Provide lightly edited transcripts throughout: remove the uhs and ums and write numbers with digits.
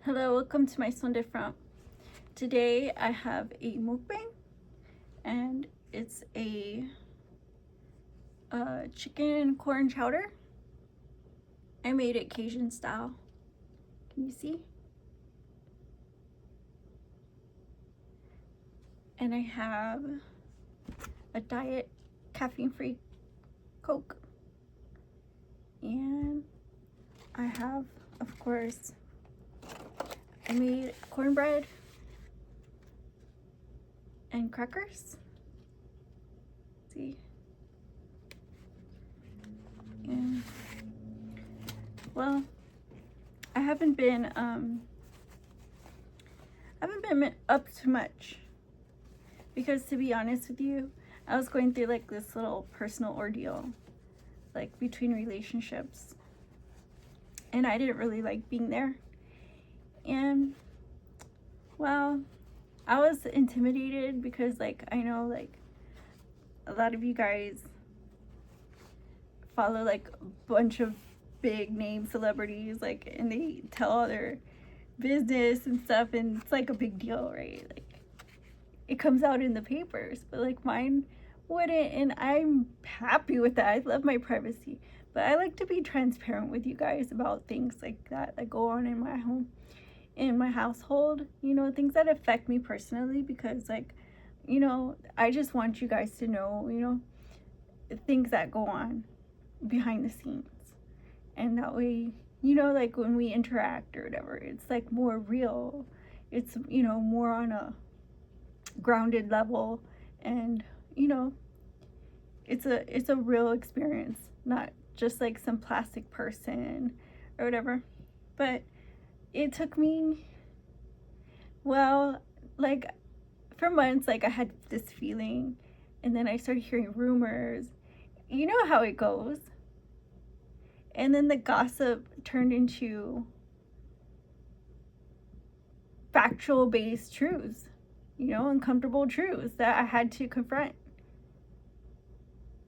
Hello, welcome to my Sunday Front. Today I have a mukbang and it's a chicken corn chowder. I made it Cajun style. Can you see? And I have a diet caffeine-free Coke. And I have, of course, I made cornbread and crackers. See? And well, I haven't been up to much because, to be honest with you, I was going through like this little personal ordeal, like between relationships, and I didn't really like being there. And well, I was intimidated because, like, I know like a lot of you guys follow like a bunch of big name celebrities, like, and they tell all their business and stuff, and it's like a big deal, right? Like, it comes out in the papers, but like mine wouldn't, and I'm happy with that. I love my privacy, but I like to be transparent with you guys about things like that go on in my home, in my household, you know, things that affect me personally, because, like, you know, I just want you guys to know, you know, things that go on behind the scenes, and that way, you know, like when we interact or whatever, it's like more real, it's, you know, more on a grounded level, and, you know, it's a real experience, not just like some plastic person or whatever. But it took me, well, like, for months, like, I had this feeling, and then I started hearing rumors. You know how it goes. And then the gossip turned into factual based truths, you know, uncomfortable truths that I had to confront.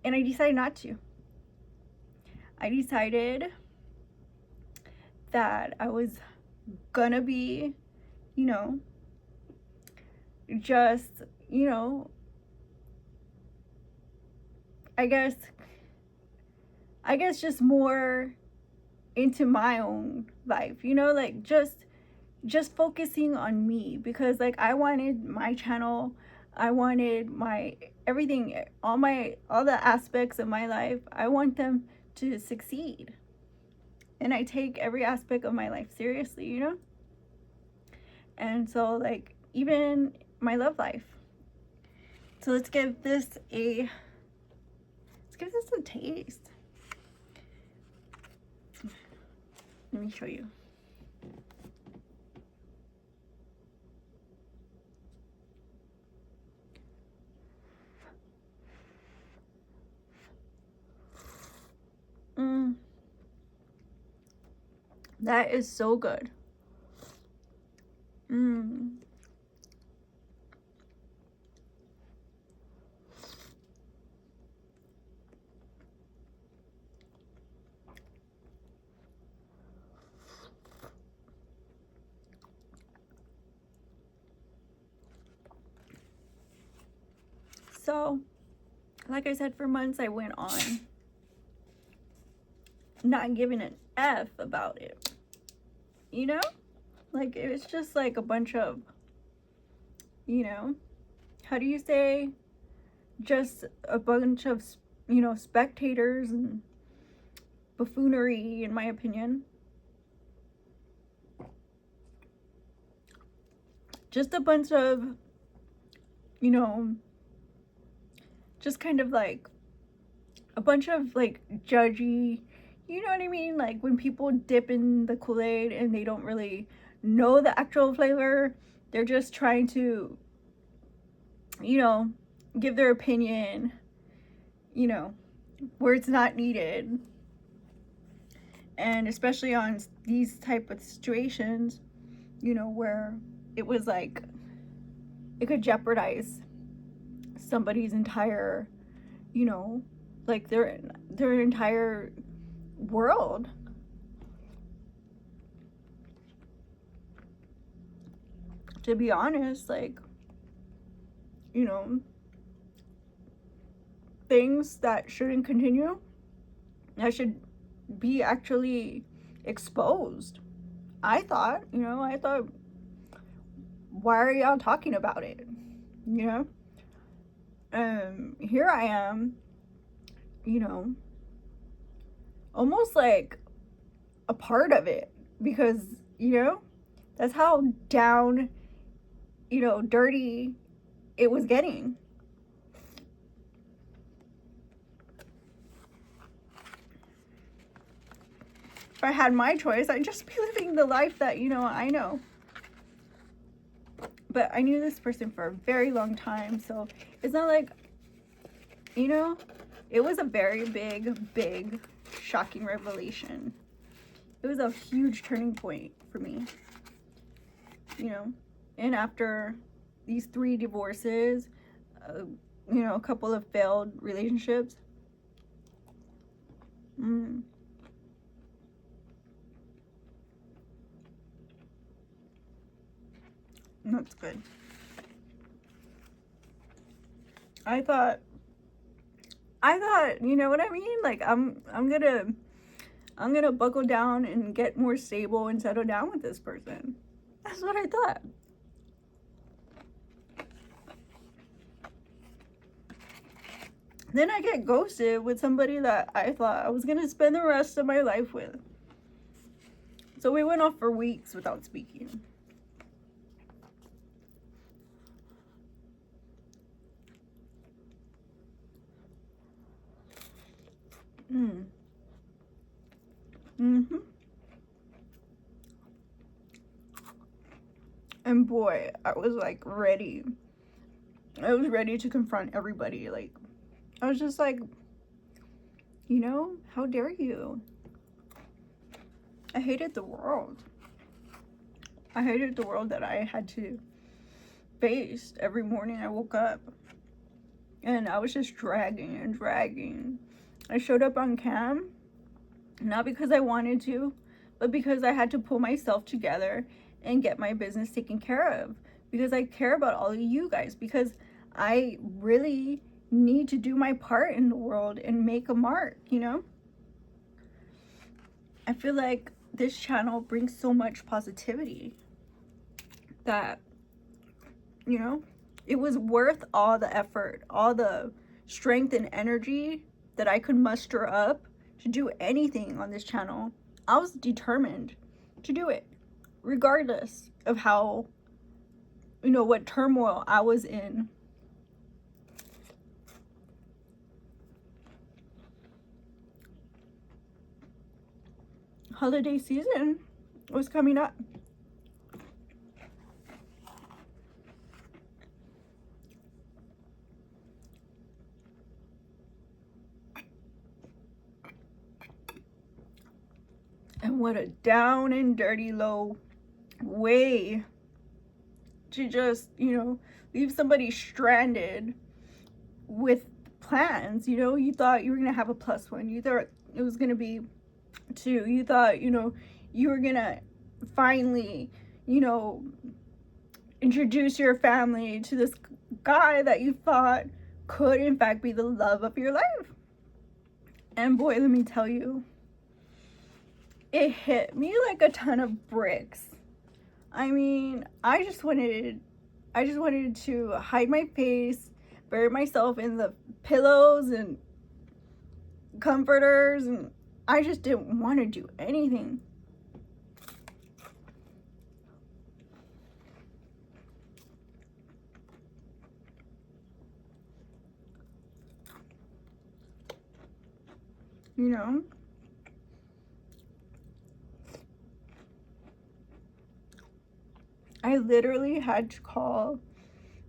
And I decided not to. I decided that I was gonna be, you know, just, you know, I guess just more into my own life, you know, like just focusing on me, because, like, I wanted my channel, I wanted my everything, all the aspects of my life, I want them to succeed, and I take every aspect of my life seriously, you know. And so, like, even my love life. So let's give this a taste. Let me show you. That is so good. So, like I said, for months I went on not giving an F about it. You know? Like, it was just like a bunch of, you know, how do you say? Just a bunch of, you know, spectators and buffoonery, in my opinion. Just a bunch of, you know, just kind of like a bunch of like judgy, you know what I mean? Like when people dip in the Kool-Aid and they don't really know the actual flavor, they're just trying to, you know, give their opinion, you know, where it's not needed. And especially on these type of situations, you know, where it was like, it could jeopardize somebody's entire, you know, like their entire world. to be honest, like, you know, things that shouldn't continue, that should be actually exposed. I thought, why are y'all talking about it? You know? Here I am, almost like a part of it, because, that's how down, dirty it was getting. If I had my choice, I'd just be living the life that, I know. But I knew this person for a very long time, so it's not like, it was a very big, shocking revelation. It was a huge turning point for me, and after these 3 divorces, a couple of failed relationships, that's good. I thought, you know what I mean? Like, I'm gonna buckle down and get more stable and settle down with this person. That's what I thought. Then I get ghosted with somebody that I thought I was gonna spend the rest of my life with. So we went off for weeks without speaking. And boy, I was like ready. I was ready to confront everybody. Like, I was just like, how dare you? I hated the world. I hated the world that I had to face every morning I woke up. And I was just dragging and dragging. I showed up on cam, not because I wanted to, but because I had to pull myself together and get my business taken care of. Because I care about all of you guys. Because I really need to do my part in the world and make a mark, I feel like this channel brings so much positivity that, it was worth all the effort, all the strength and energy that I could muster up to do anything on this channel. I was determined to do it, regardless of how, what turmoil I was in. Holiday season was coming up. And what a down and dirty low way to just, leave somebody stranded with plans. You thought you were going to have a +1. You thought it was going to be 2. You thought, you were going to finally, introduce your family to this guy that you thought could, in fact, be the love of your life. And boy, let me tell you, it hit me like a ton of bricks. I mean, I just wanted to hide my face, bury myself in the pillows and comforters, and I just didn't want to do anything. I literally had to call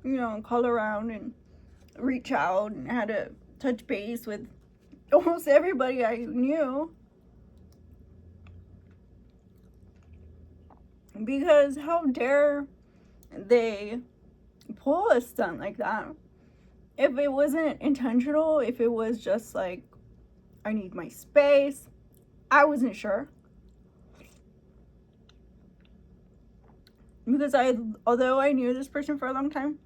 around and reach out, and had to touch base with almost everybody I knew. Because how dare they pull a stunt like that? If it wasn't intentional, if it was just like, I need my space, I wasn't sure. Because although I knew this person for a long time,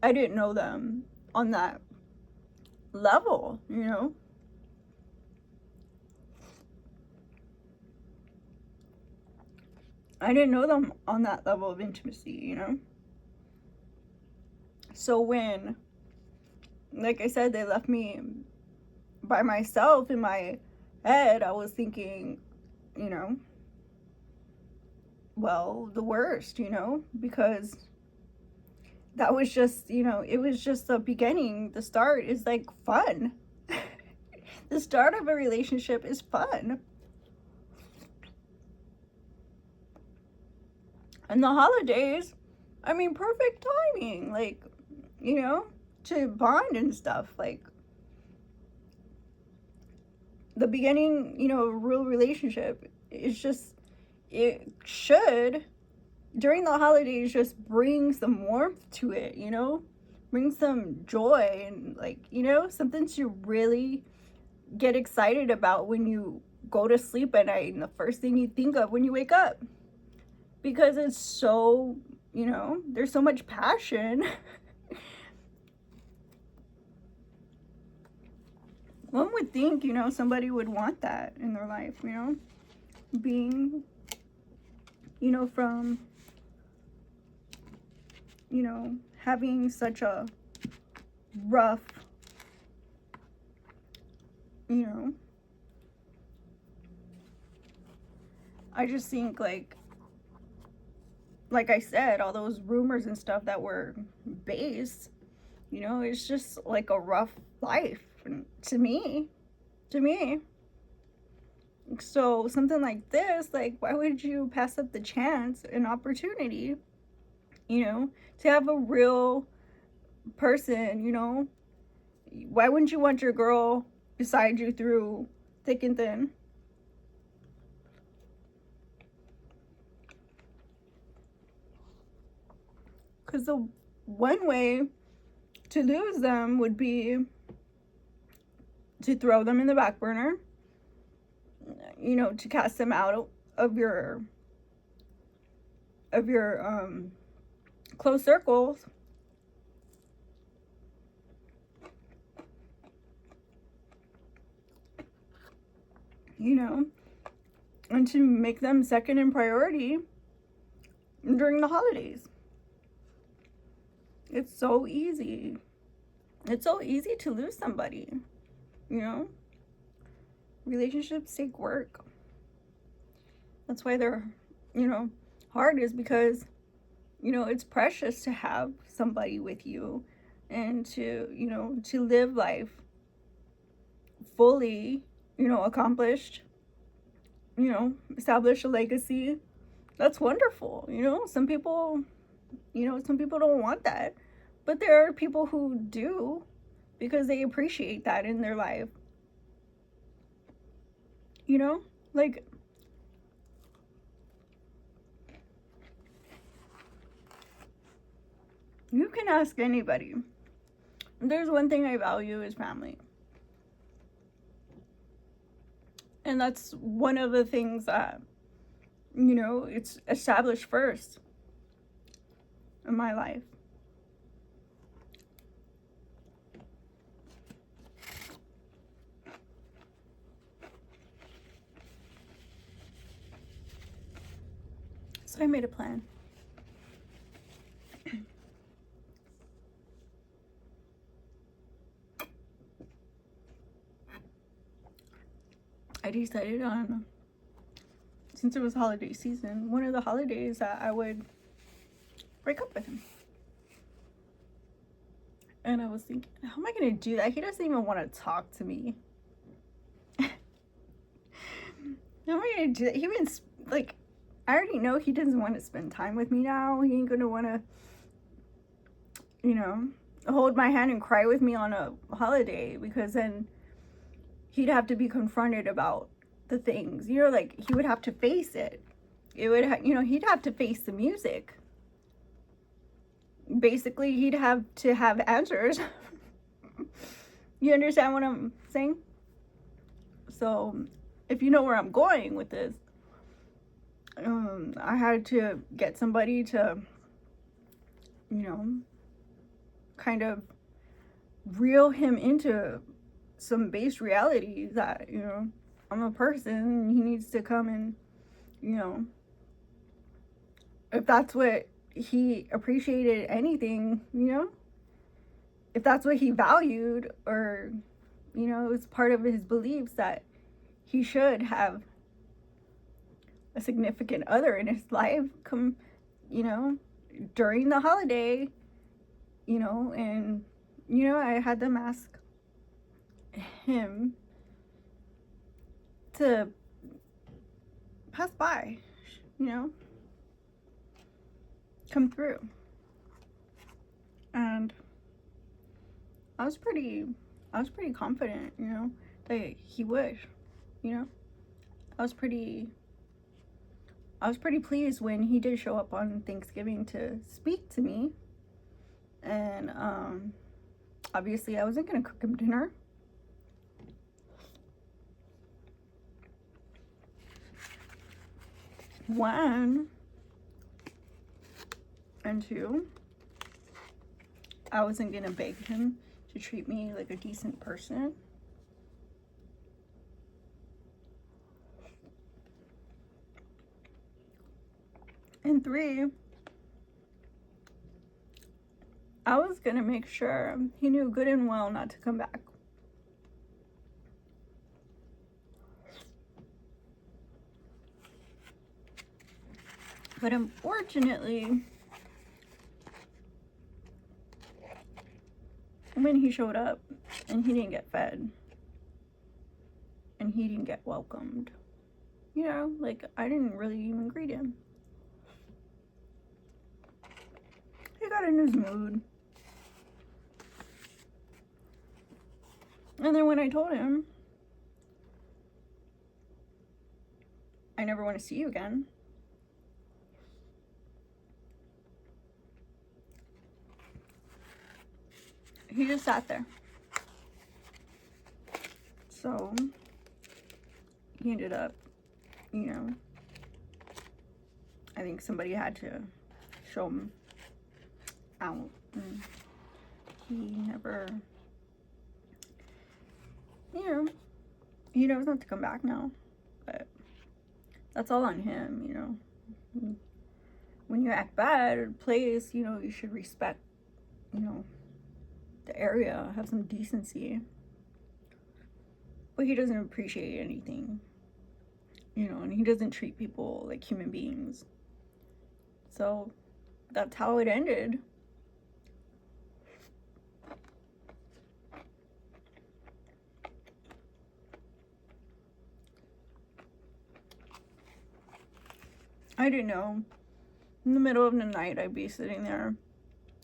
I didn't know them on that level, you know? I didn't know them on that level of intimacy, you know? So when, like I said, they left me by myself in my head, I was thinking, you know, well, the worst, you know, because that was just, you know, it was just the beginning. The start is like fun. The start of a relationship is fun. And the holidays, I mean, perfect timing, like, you know, to bond and stuff. Like, the beginning, you know, of a real relationship is just, it should, during the holidays, just bring some warmth to it, you know? Bring some joy and, like, you know, something to really get excited about when you go to sleep at night and the first thing you think of when you wake up. Because it's so, you know, there's so much passion. One would think, you know, somebody would want that in their life, you know? Being, you know, from, you know, having such a rough, you know, I just think, like I said, all those rumors and stuff that were based, you know, it's just like a rough life to me. So something like this, like, why would you pass up the chance, an opportunity, you know, to have a real person, you know? Why wouldn't you want your girl beside you through thick and thin? Because the one way to lose them would be to throw them in the back burner, you know, to cast them out of your close circles, you know, and to make them second in priority during the holidays. It's so easy. It's so easy to lose somebody, you know? Relationships take work. That's why they're, you know, hard, is because, you know, it's precious to have somebody with you and to, you know, to live life fully, you know, accomplished, you know, establish a legacy. That's wonderful, you know? Some people don't want that, but there are people who do, because they appreciate that in their life, you know? Like, you can ask anybody. There's one thing I value is family. And that's one of the things that, you know, it's established first in my life. So I made a plan. I decided on, since it was holiday season, one of the holidays that I would break up with him. And I was thinking, how am I going to do that? He doesn't even want to talk to me. How am I going to do that? He even, like, I already know he doesn't want to spend time with me now. He ain't going to want to, you know, hold my hand and cry with me on a holiday, because then he'd have to be confronted about the things, you know, like, he would have to face it. It would, you know, he'd have to face the music. Basically, he'd have to have answers. You understand what I'm saying? So, if you know where I'm going with this, I had to get somebody to, you know, kind of reel him into some base reality that, you know, I'm a person and he needs to come and, you know, if that's what he appreciated anything, you know, if that's what he valued, or, you know, it was part of his beliefs that he should have a significant other in his life come, you know, during the holiday, you know, and, you know, I had them ask him to pass by, you know, come through. And I was pretty confident, you know, that he would, you know. I was pretty pleased when he did show up on Thanksgiving to speak to me. And obviously I wasn't gonna cook him dinner. One and two, I wasn't gonna beg him to treat me like a decent person. And three, I was gonna make sure he knew good and well not to come back. But unfortunately, when he showed up and he didn't get fed and he didn't get welcomed, you know, like, I didn't really even greet him. He got in his mood. And then when I told him I never want to see you again, he just sat there. So he ended up, you know, I think somebody had to show him out. And he never, you know, he knows not to come back now. But that's all on him, you know. When you act bad at a place, you know, you should respect, you know, the area, have some decency. But he doesn't appreciate anything, you know, and he doesn't treat people like human beings. So that's how it ended. I didn't know. In the middle of the night, I'd be sitting there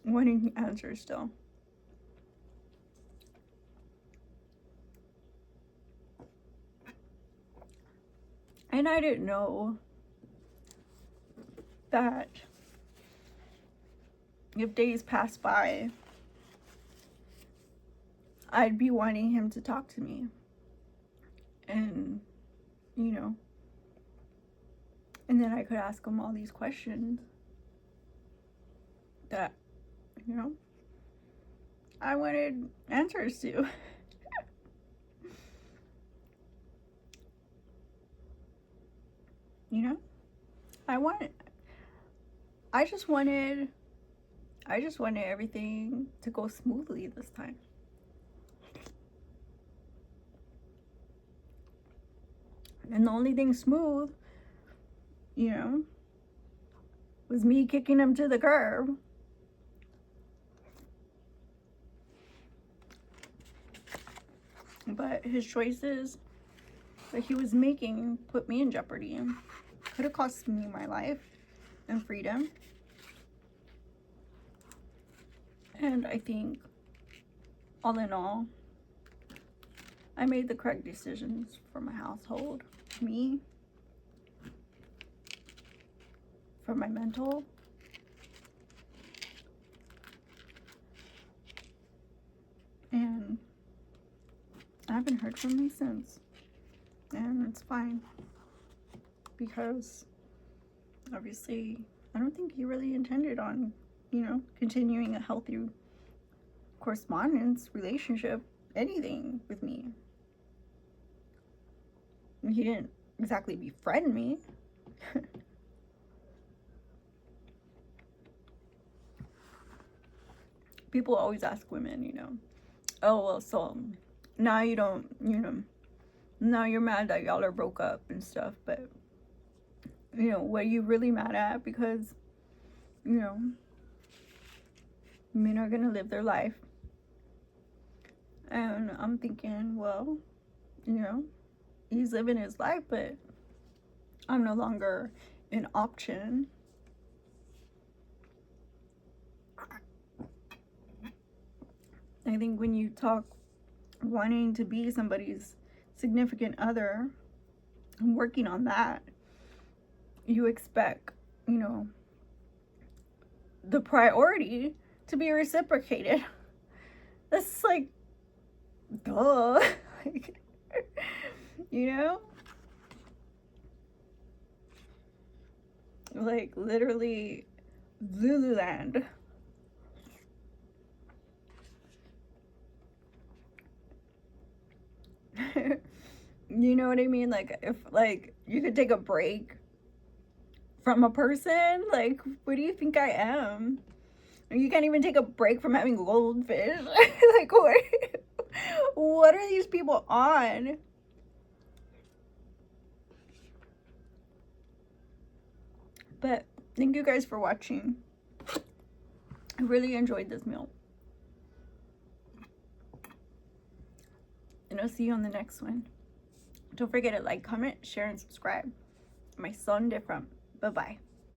wanting answers still. And I didn't know that if days passed by, I'd be wanting him to talk to me. And, you know, and then I could ask him all these questions that, you know, I wanted answers to. You know, I just wanted everything to go smoothly this time. And the only thing smooth, you know, was me kicking him to the curb. But his choices that he was making put me in jeopardy. Could have cost me my life and freedom. And I think, all in all, I made the correct decisions for my household, me, for my mental, and I haven't heard from me since. And it's fine, because obviously, I don't think he really intended on, continuing a healthy correspondence, relationship, anything with me. He didn't exactly befriend me. People always ask women, oh, well, so now you don't, now you're mad that y'all are broke up and stuff, but, what are you really mad at? Because, men are gonna live their life. And I'm thinking, well, he's living his life, but I'm no longer an option. I think when you talk wanting to be somebody's significant other and working on that, you expect, the priority to be reciprocated. That's like, duh. Like, like literally Lululand. You know what I mean? Like, if like you could take a break from a person, like, what do you think I am? You can't even take a break from having goldfish. Like, what are these people on? But thank you guys for watching. I really enjoyed this meal. And I'll see you on the next one. Don't forget to like, comment, share, and subscribe. My son different. Bye-bye.